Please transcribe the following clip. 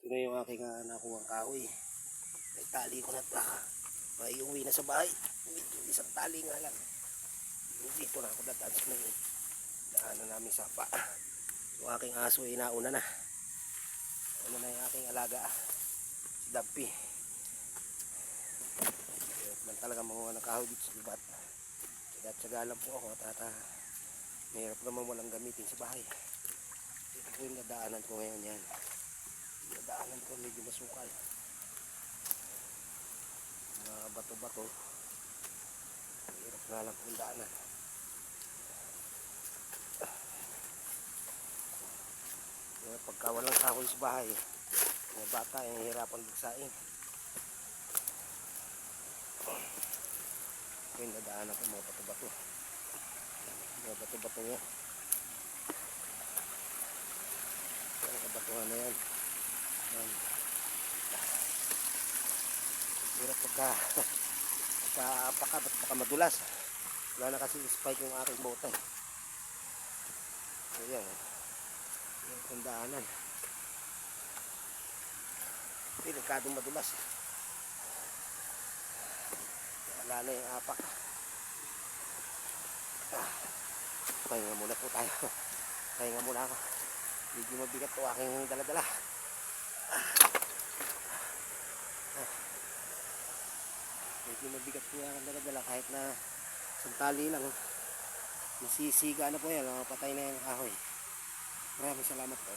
Ito na yung aking nakuhang kahoy. May tali ko na ito. May uwi na sa bahay. Isang tali nga lang. Dito na ako dadaan sa may daanan namin sapa. Yung aking aso ay nauna na. Ano na yung aking alaga. Si Dampy. Man talaga mga ng kahoy dito sa gubat. Tsaga lang po ako at mahirap naman walang gamitin sa bahay. Ito po yung nadaanan ko ngayon yan. Nadaanan ko medyo masukal. Mga bato-bato. Mahirap na lang po yung daanan. Pagka walang kahoy sa bahay, mga bata ay hirapan magsaing. Ito yung nadaanan ko mga bato-bato. Mga bato-bato yan. Mga kabatuhan na yan. Hirap pagka madulas. Wala na kasi spike yung aking bote. Ayan. Yung daanan. Delikadong madulas. Wala na yung apak. Pahinga muna po tayo. Pahinga muna ako. Medyo mabigat po aking dala-dala. Medyo mabigat po aking dala-dala kahit na santali lang. Nasisiga na po yan. Patay na yung kahoy. Maraming salamat po.